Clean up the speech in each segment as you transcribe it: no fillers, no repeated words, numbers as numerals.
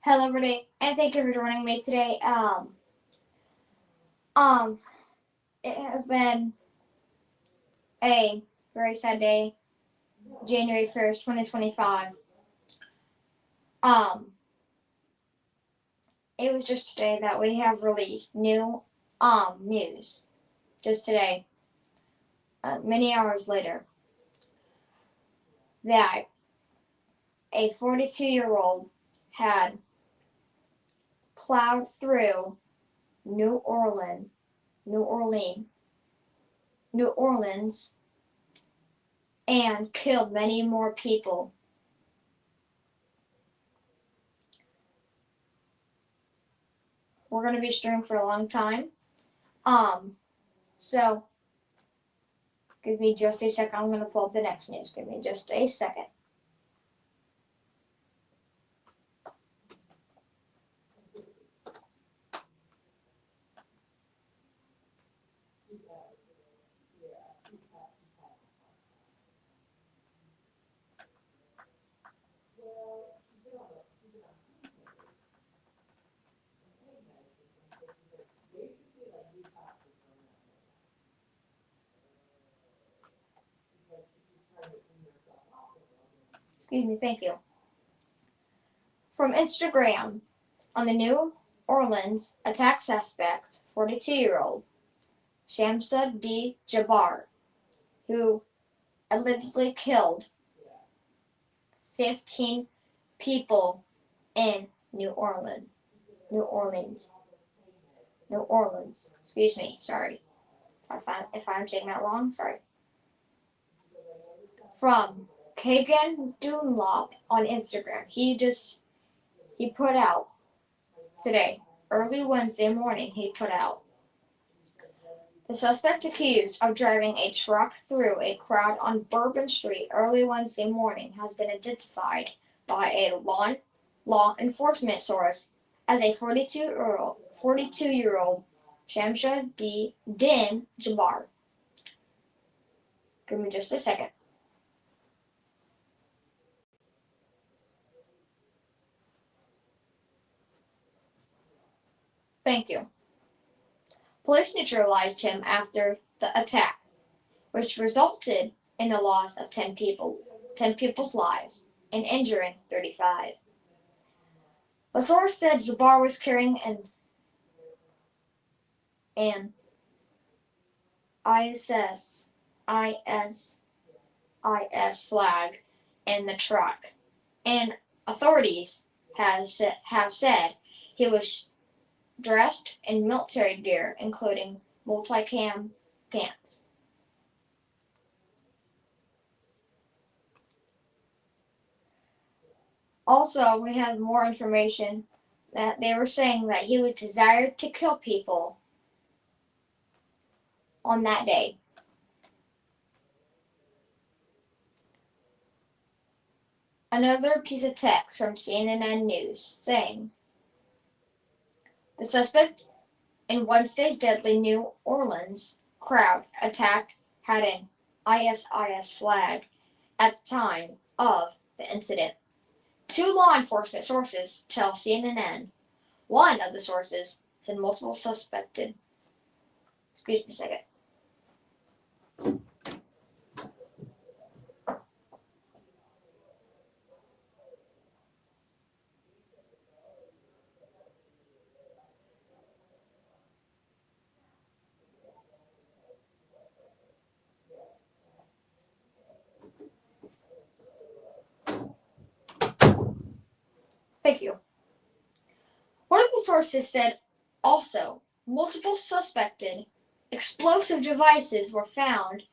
Hello, everybody, and thank you for joining me today. Um, it has been a very sad day, January 1st, 2025. Um, it was just today that we have released new, news. Just today, many hours later, that a 42-year-old had plowed through New Orleans, New Orleans, New Orleans, and killed many more people. We're going to be streaming for a long time. So give me just a second. I'm going to pull up the next news. Give me just a second. Excuse me, thank you. From Instagram, on the New Orleans attack suspect, 42-year-old Shamsa D. Jabbar, who allegedly killed 15 people in New Orleans. Excuse me, sorry. If I'm saying that wrong, sorry. From Kagan Dunlop on Instagram. He put out today, early Wednesday morning, he put out. The suspect accused of driving a truck through a crowd on Bourbon Street early Wednesday morning has been identified by a law enforcement source as a 42-year-old Shamsa Din Jabbar. Give me just a second. Thank you. Police neutralized him after the attack, which resulted in the loss of 10 people's lives, and injuring 35. The source said Jabbar was carrying an ISIS flag in the truck, and authorities have said he was dressed in military gear, including multicam pants. Also, we have more information that they were saying that he was desired to kill people on that day. Another piece of text from CNN News saying the suspect in Wednesday's deadly New Orleans crowd attack had an ISIS flag at the time of the incident. Two law enforcement sources tell CNN. One of the sources said multiple suspected. Excuse me a second. Thank you. One of the sources said also multiple suspected explosive devices were found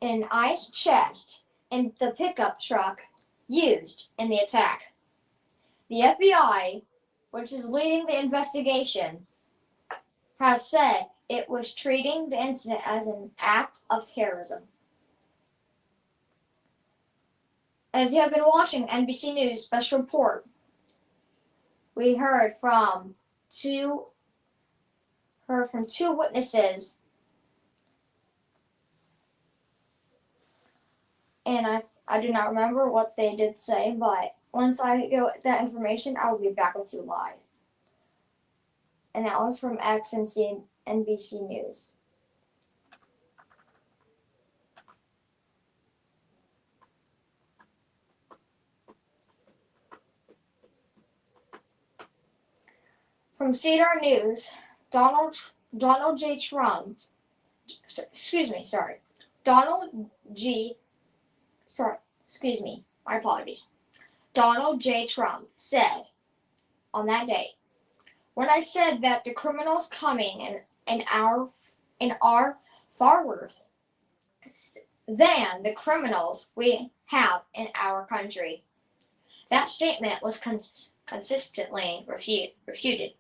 in I's chest in the pickup truck used in the attack. The FBI, which is leading the investigation, has said it was treating the incident as an act of terrorism. As you have been watching NBC News special report, we heard from two witnesses, and I do not remember what they did say, but once I get that information, I will be back with you live. And that was from X and NBC News. From CDR News, Donald J. Trump, my apologies. Donald J. Trump said on that day, when I said that the criminals coming are far worse than the criminals we have in our country. That statement was consistently refuted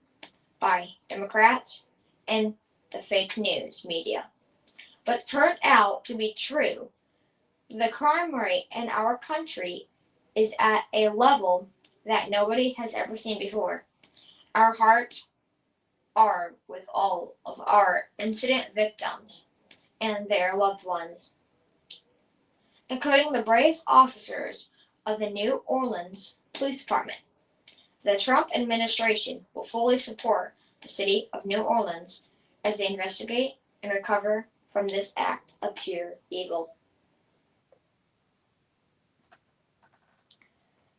by Democrats and the fake news media, but turned out to be true. The crime rate in our country is at a level that nobody has ever seen before. Our hearts are with all of our incident victims and their loved ones, including the brave officers of the New Orleans Police Department. The Trump administration will fully support the city of New Orleans as they investigate and recover from this act of pure evil.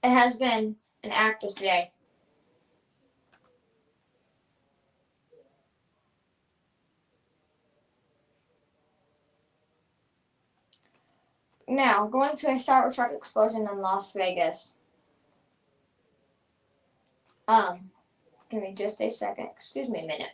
It has been an act of today. Now, going to a cybertruck explosion in Las Vegas. Give me just a second. Excuse me a minute.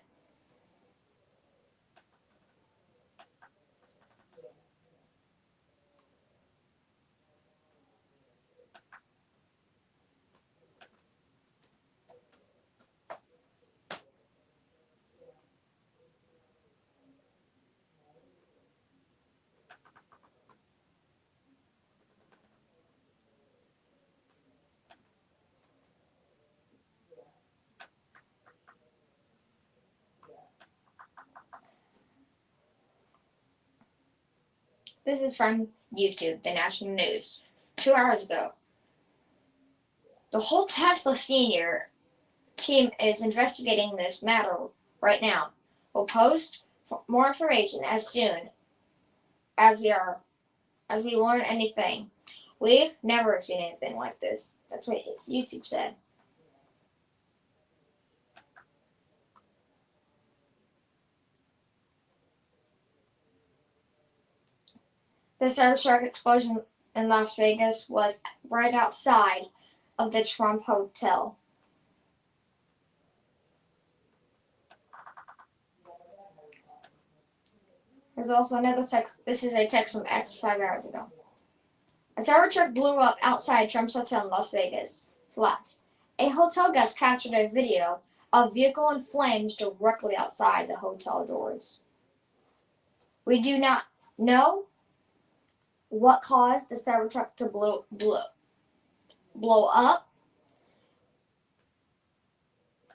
This is from YouTube, the national news, 2 hours ago. The whole Tesla senior team is investigating this matter right now. We'll post more information as soon as we learn anything. We've never seen anything like this. That's what YouTube said. The cybertruck explosion in Las Vegas was right outside of the Trump Hotel. There's also another text. This is a text from X 5 hours ago. A cybertruck blew up outside Trump's hotel in Las Vegas. A hotel guest captured a video of vehicle in flames directly outside the hotel doors. We do not know what caused the cybertruck to blow up.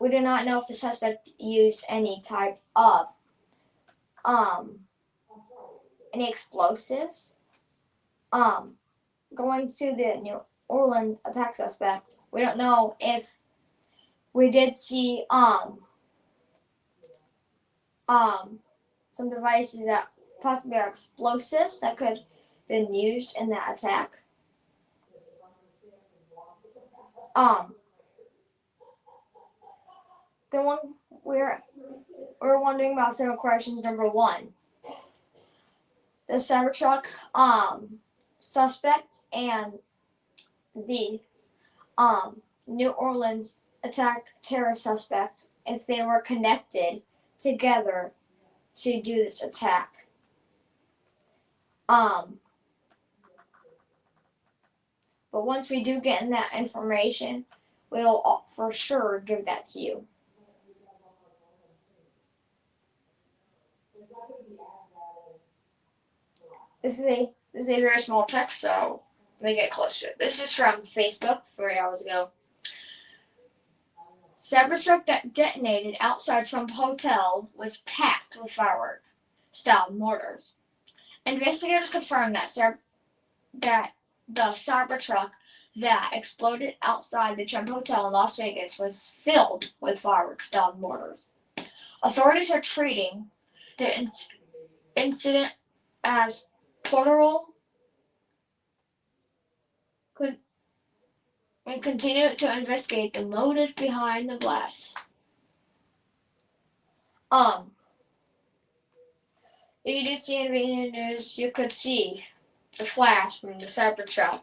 We do not know if the suspect used any type of any explosives. Going to the New Orleans attack suspect, we don't know if we did see some devices that possibly are explosives that could have been used in that attack. The one we're wondering about several questions. Number one, the cybertruck suspect and the New Orleans attack terror suspect, if they were connected together to do this attack. But once we do get in that information, we'll for sure give that to you. This is a very small text, so let me get closer. This is from Facebook 3 hours ago. Cybertruck that detonated outside Trump Hotel was packed with firework-style mortars. Investigators confirmed that the Cybertruck that exploded outside the Trump Hotel in Las Vegas was filled with fireworks-style mortars. Authorities are treating the incident as portable and continue to investigate the motive behind the blast. If you did see in the news, you could see the flash from the cybertruck.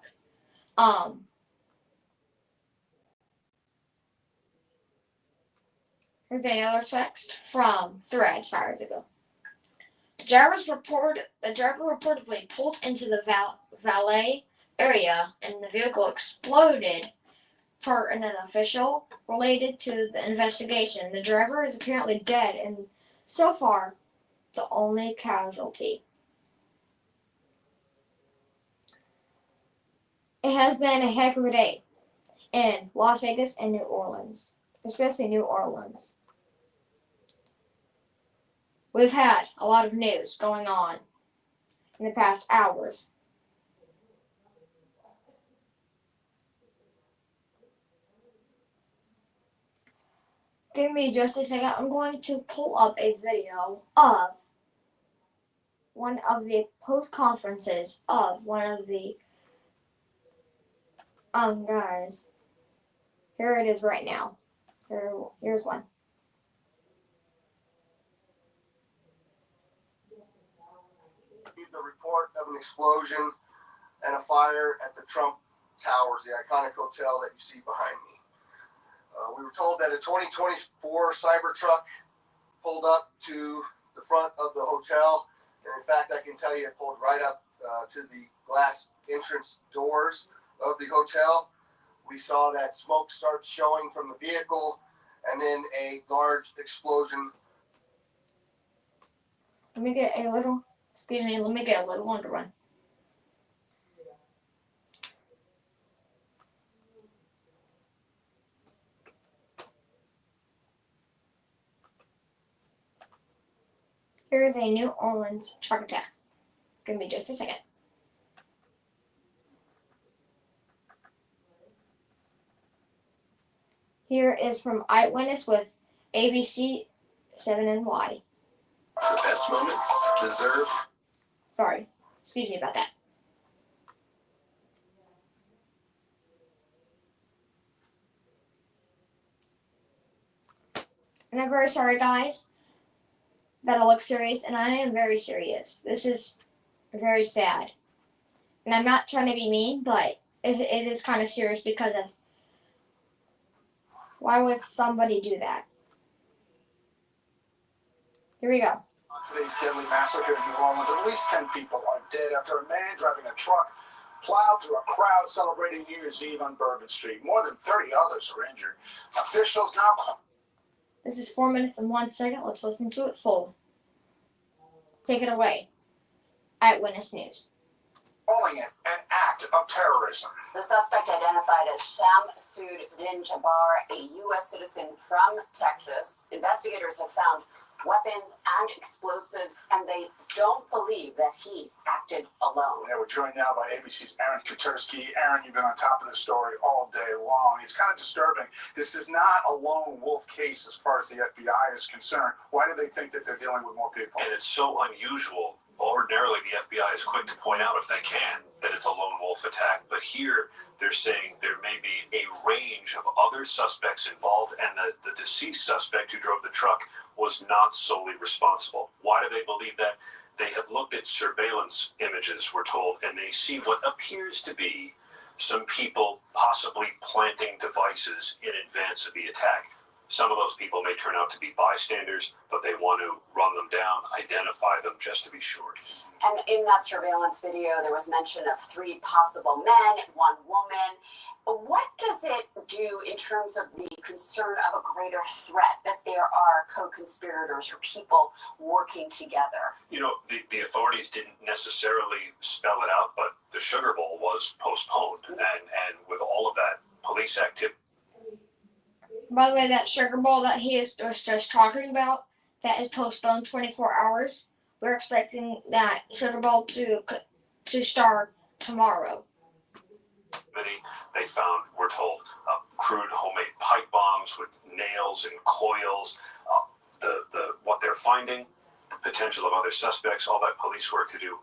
Here's another text from Threads 5 hours ago. The driver reportedly pulled into the valet area and the vehicle exploded, per an official related to the investigation. The driver is apparently dead and so far the only casualty. It has been a heck of a day in Las Vegas and New Orleans, especially New Orleans. We've had a lot of news going on in the past hours. Give me just a second. I'm going to pull up a video of one of the post conferences of one of the guys. Here it is right now. Here's one. The report of an explosion and a fire at the Trump Towers, the iconic hotel that you see behind me. We were told that a 2024 cybertruck pulled up to the front of the hotel, and in fact, I can tell you it pulled right up to the glass entrance doors of the hotel. We saw that smoke start showing from the vehicle, and then a large explosion. Let me get a little underrun. Here's a New Orleans truck attack. Give me just a second. Here is from Eyewitness with ABC 7NY. The best moments deserve. Sorry, excuse me about that. And I'm very sorry, guys, that I look serious, and I am very serious. This is very sad. And I'm not trying to be mean, but it is kind of serious because of why would somebody do that? Here we go. On today's deadly massacre in New Orleans, at least 10 people are dead after a man driving a truck plowed through a crowd celebrating New Year's Eve on Bourbon Street. More than 30 others are injured. Officials now call. This is 4 minutes and 1 second. Let's listen to it full. Take it away. Eyewitness News. Calling it an act of terrorism. The suspect, identified as Shamsud Din Jabbar, a U.S. citizen from Texas. Investigators have found weapons and explosives, and they don't believe that he acted alone. Yeah, we're joined now by ABC's Aaron Katersky. Aaron, you've been on top of this story all day long. It's kind of disturbing. This is not a lone wolf case as far as the FBI is concerned. Why do they think that they're dealing with more people? And it's so unusual. Ordinarily, the FBI is quick to point out, if they can, that it's a lone wolf attack. But here, they're saying there may be a range of other suspects involved, and the deceased suspect who drove the truck was not solely responsible. Why do they believe that? They have looked at surveillance images, we're told, and they see what appears to be some people possibly planting devices in advance of the attack. Some of those people may turn out to be bystanders, but they want to run them down, identify them just to be sure. And in that surveillance video, there was mention of 3 possible men, 1 woman. What does it do in terms of the concern of a greater threat, that there are co-conspirators or people working together? You know, the authorities didn't necessarily spell it out, but the Sugar Bowl was postponed. And with all of that police activity. By the way, that Sugar Bowl that he was just talking about, that is postponed 24 hours. We're expecting that Sugar Bowl to start tomorrow. committee. They found, we're told, crude homemade pipe bombs with nails and coils. What they're finding, the potential of other suspects, all that police work to do.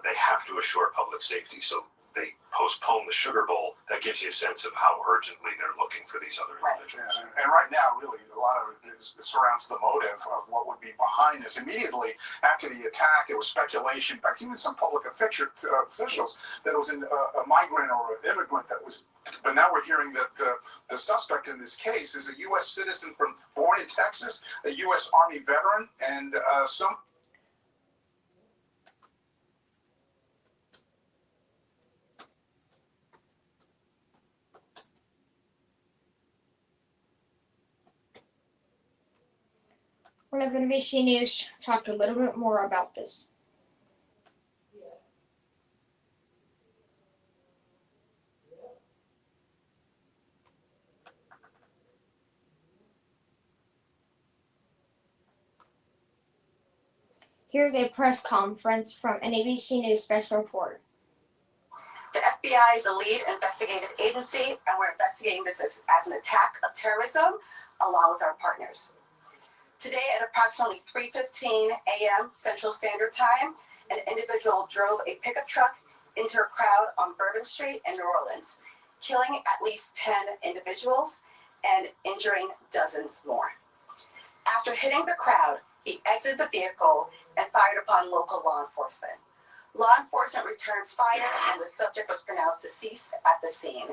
They have to assure public safety, so they postpone the Sugar Bowl. That gives you a sense of how urgently they're looking for these other individuals. Yeah, and right now, really, a lot of it surrounds the motive of what would be behind this. Immediately after the attack, it was speculation by even some public officials that it was a migrant or an immigrant that was. But now we're hearing that the suspect in this case is a U.S. citizen born in Texas, a U.S. Army veteran, and some. One of NBC News talked a little bit more about this. Here's a press conference from an ABC News special report. The FBI is the lead investigative agency, and we're investigating this as an attack of terrorism along with our partners. Today at approximately 3:15 a.m. Central Standard Time, an individual drove a pickup truck into a crowd on Bourbon Street in New Orleans, killing at least 10 individuals and injuring dozens more. After hitting the crowd, he exited the vehicle and fired upon local law enforcement. Law enforcement returned fire and the subject was pronounced deceased at the scene.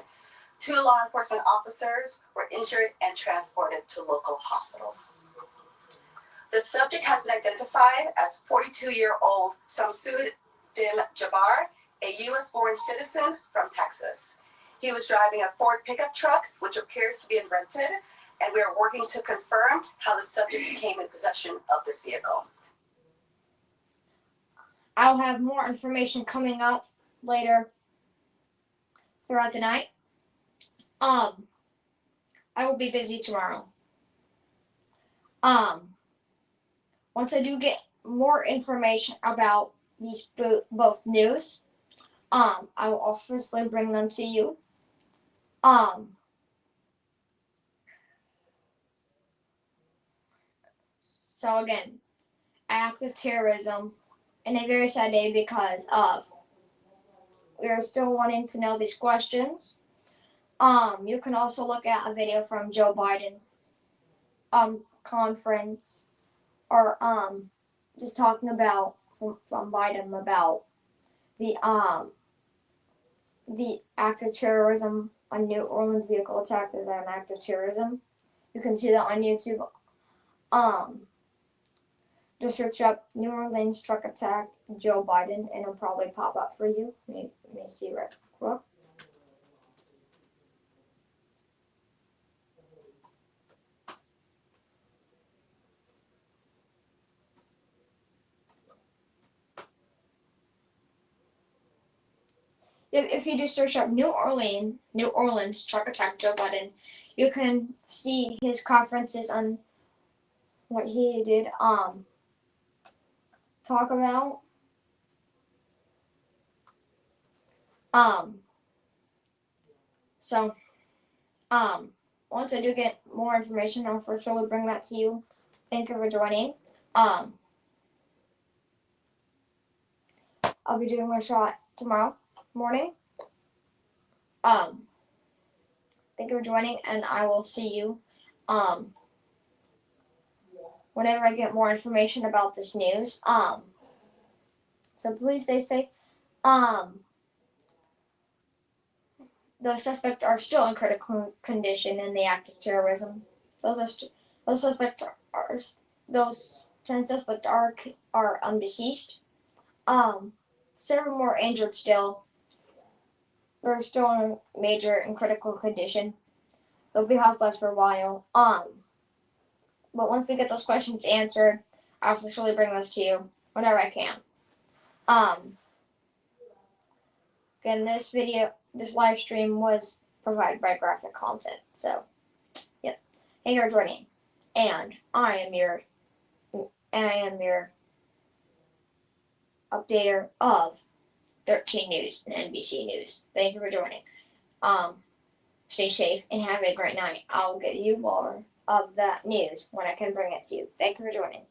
2 law enforcement officers were injured and transported to local hospitals. The subject has been identified as 42-year-old Samsud Dim Jabbar, a U.S.-born citizen from Texas. He was driving a Ford pickup truck, which appears to be rented, and we are working to confirm how the subject became in possession of this vehicle. I'll have more information coming up later throughout the night. I will be busy tomorrow. Once I do get more information about these both news, I will obviously bring them to you. So again, acts of terrorism, and a very sad day because of we are still wanting to know these questions. You can also look at a video from Joe Biden conference, or just talking about from Biden about the act of terrorism on New Orleans vehicle attack as an act of terrorism. You can see that on YouTube. Just search up New Orleans truck attack Joe Biden and it'll probably pop up for you. Let me see right quick. If you just search up New Orleans truck attack Joe Biden, you can see his conferences on what he did talk about. So once I do get more information, I'll for sure bring that to you. Thank you for joining. I'll be doing my shot tomorrow morning. Thank you for joining, and I will see you whenever I get more information about this news. So please stay safe. The suspects are still in critical condition in the act of terrorism. Those 10 suspects are undeceased. Several more injured still. They're still in major and critical condition. They'll be hospitalized for a while. But once we get those questions answered, I'll for sure bring this to you whenever I can. Again, this live stream was provided by Graphic Content. So, yeah. Thank you for joining. And I am your updater of 13 News and NBC News. Thank you for joining. Stay safe and have a great night. I'll get you more of that news when I can bring it to you. Thank you for joining.